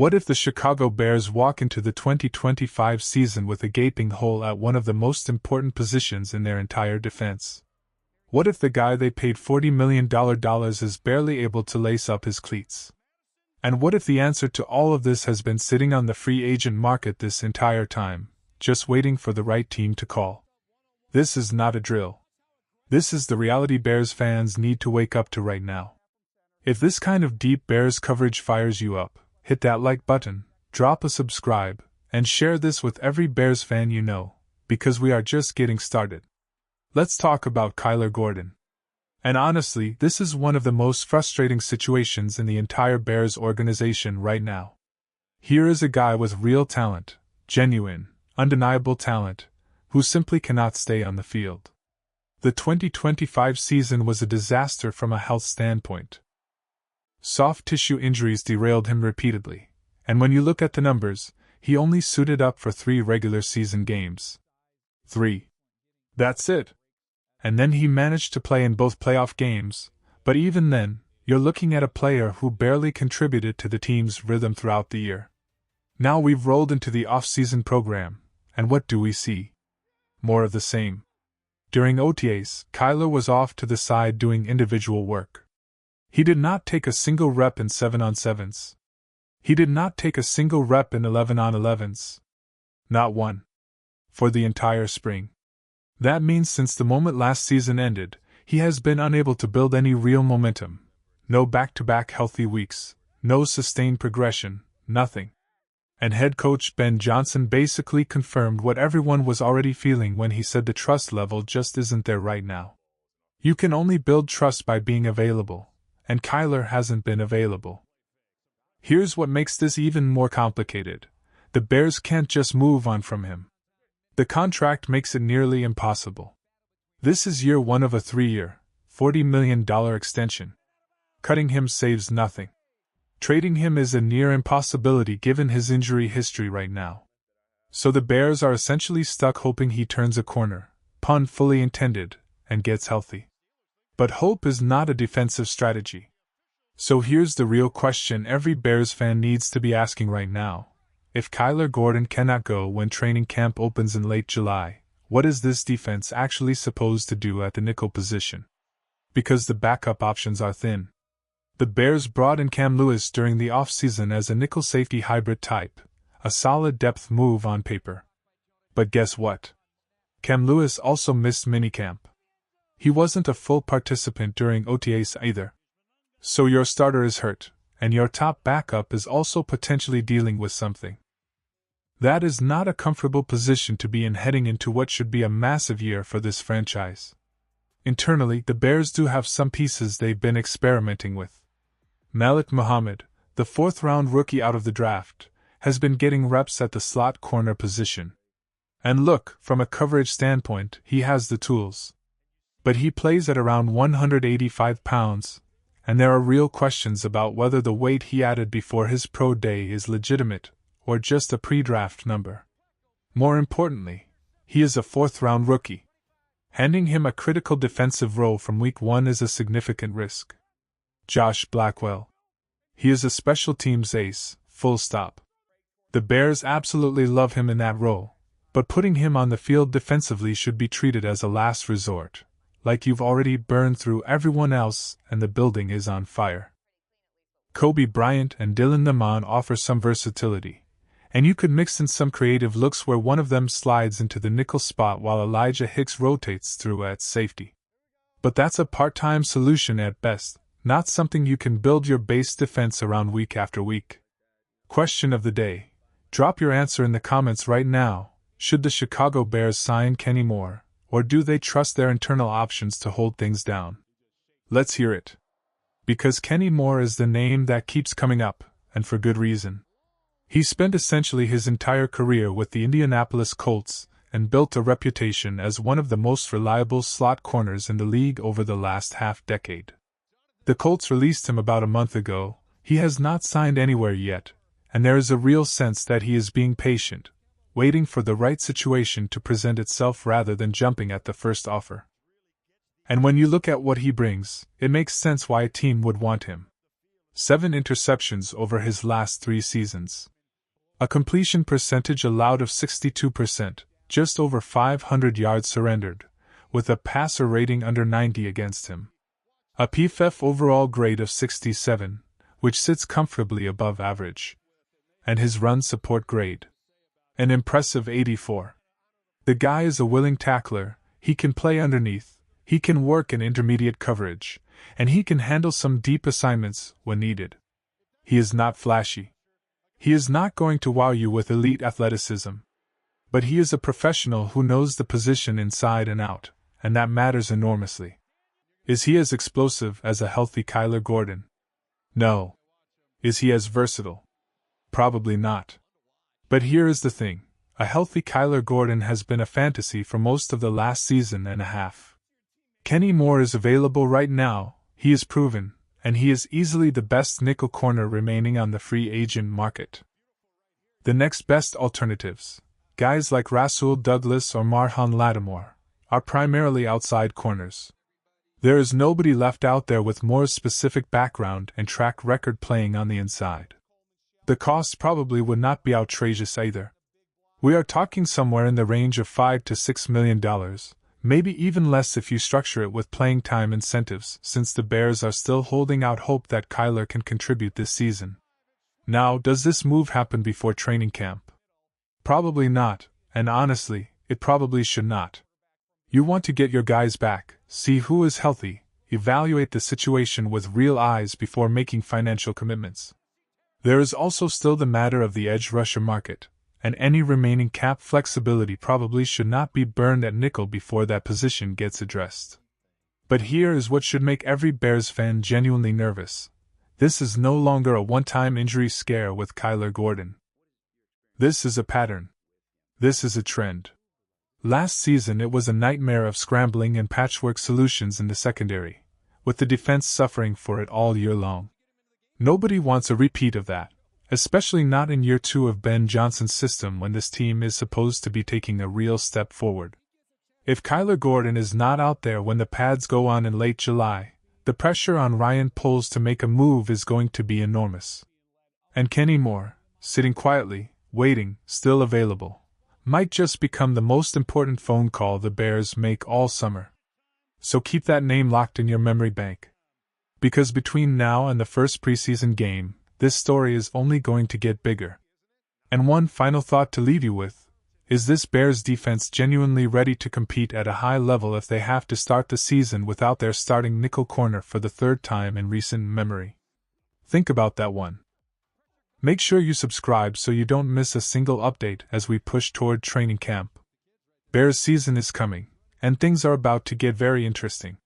What if the Chicago Bears walk into the 2025 season with a gaping hole at one of the most important positions in their entire defense? What if the guy they paid $40 million is barely able to lace up his cleats? And what if the answer to all of this has been sitting on the free agent market this entire time, just waiting for the right team to call? This is not a drill. This is the reality Bears fans need to wake up to right now. If this kind of deep Bears coverage fires you up, hit that like button, drop a subscribe, and share this with every Bears fan you know, because we are just getting started. Let's talk about Kyler Gordon. And honestly, this is one of the most frustrating situations in the entire Bears organization right now. Here is a guy with real talent, genuine, undeniable talent, who simply cannot stay on the field. The 2025 season was a disaster from a health standpoint. Soft tissue injuries derailed him repeatedly, and when you look at the numbers, he only suited up for 3 regular season games. 3. That's it. And then he managed to play in both playoff games, but even then, you're looking at a player who barely contributed to the team's rhythm throughout the year. Now we've rolled into the off-season program, and what do we see? More of the same. During OTAs, Kyler was off to the side doing individual work. He did not take a single rep in 7-on-7s. He did not take a single rep in 11-on-11s. Not one. For the entire spring. That means since the moment last season ended, he has been unable to build any real momentum. No back-to-back healthy weeks, no sustained progression, nothing. And head coach Ben Johnson basically confirmed what everyone was already feeling when he said the trust level just isn't there right now. You can only build trust by being available, and Kyler hasn't been available. Here's what makes this even more complicated. The Bears can't just move on from him. The contract makes it nearly impossible. This is year 1 of a 3-year, $40 million extension. Cutting him saves nothing. Trading him is a near impossibility given his injury history right now. So the Bears are essentially stuck hoping he turns a corner, pun fully intended, and gets healthy. But hope is not a defensive strategy. So here's the real question every Bears fan needs to be asking right now. If Kyler Gordon cannot go when training camp opens in late July, what is this defense actually supposed to do at the nickel position? Because the backup options are thin. The Bears brought in Cam Lewis during the offseason as a nickel safety hybrid type, a solid depth move on paper. But guess what? Cam Lewis also missed minicamp. He wasn't a full participant during OTAs either. So your starter is hurt, and your top backup is also potentially dealing with something. That is not a comfortable position to be in heading into what should be a massive year for this franchise. Internally, the Bears do have some pieces they've been experimenting with. Malik Muhammad, the 4th-round rookie out of the draft, has been getting reps at the slot corner position. And look, from a coverage standpoint, he has the tools. But he plays at around 185 pounds, and there are real questions about whether the weight he added before his pro day is legitimate, or just a pre-draft number. More importantly, he is a 4th-round rookie. Handing him a critical defensive role from week 1 is a significant risk. Josh Blackwell. He is a special teams ace, full stop. The Bears absolutely love him in that role, but putting him on the field defensively should be treated as a last resort, like you've already burned through everyone else and the building is on fire. Kobe Bryant and Dylan Naaman offer some versatility, and you could mix in some creative looks where one of them slides into the nickel spot while Elijah Hicks rotates through at safety. But that's a part-time solution at best, not something you can build your base defense around week after week. Question of the day. Drop your answer in the comments right now. Should the Chicago Bears sign Kenny Moore, or do they trust their internal options to hold things down? Let's hear it. Because Kenny Moore is the name that keeps coming up, and for good reason. He spent essentially his entire career with the Indianapolis Colts and built a reputation as one of the most reliable slot corners in the league over the last half-decade. The Colts released him about a month ago. He has not signed anywhere yet, and there is a real sense that he is being patient, waiting for the right situation to present itself rather than jumping at the first offer. And when you look at what he brings, it makes sense why a team would want him. 7 interceptions over his last 3 seasons. A completion percentage allowed of 62%, just over 500 yards surrendered, with a passer rating under 90 against him. A PFF overall grade of 67, which sits comfortably above average. And his run support grade. An impressive 84. The guy is a willing tackler, he can play underneath, he can work in intermediate coverage, and he can handle some deep assignments when needed. He is not flashy. He is not going to wow you with elite athleticism. But he is a professional who knows the position inside and out, and that matters enormously. Is he as explosive as a healthy Kyler Gordon? No. Is he as versatile? Probably not. But here is the thing. A healthy Kyler Gordon has been a fantasy for most of the last season and a half. Kenny Moore is available right now, he is proven, and he is easily the best nickel corner remaining on the free agent market. The next best alternatives, guys like Rasul Douglas or Marlon Lattimore, are primarily outside corners. There is nobody left out there with Moore's specific background and track record playing on the inside. The cost probably would not be outrageous either. We are talking somewhere in the range of $5 to $6 million, maybe even less if you structure it with playing time incentives, since the Bears are still holding out hope that Kyler can contribute this season. Now, does this move happen before training camp? Probably not, and honestly, it probably should not. You want to get your guys back, see who is healthy, evaluate the situation with real eyes before making financial commitments. There is also still the matter of the edge rusher market, and any remaining cap flexibility probably should not be burned at nickel before that position gets addressed. But here is what should make every Bears fan genuinely nervous. This is no longer a one-time injury scare with Kyler Gordon. This is a pattern. This is a trend. Last season it was a nightmare of scrambling and patchwork solutions in the secondary, with the defense suffering for it all year long. Nobody wants a repeat of that, especially not in year 2 of Ben Johnson's system when this team is supposed to be taking a real step forward. If Kyler Gordon is not out there when the pads go on in late July, the pressure on Ryan Poles to make a move is going to be enormous. And Kenny Moore, sitting quietly, waiting, still available, might just become the most important phone call the Bears make all summer. So keep that name locked in your memory bank. Because between now and the first preseason game, this story is only going to get bigger. And one final thought to leave you with, is this Bears defense genuinely ready to compete at a high level if they have to start the season without their starting nickel corner for the 3rd time in recent memory? Think about that one. Make sure you subscribe so you don't miss a single update as we push toward training camp. Bears season is coming, and things are about to get very interesting.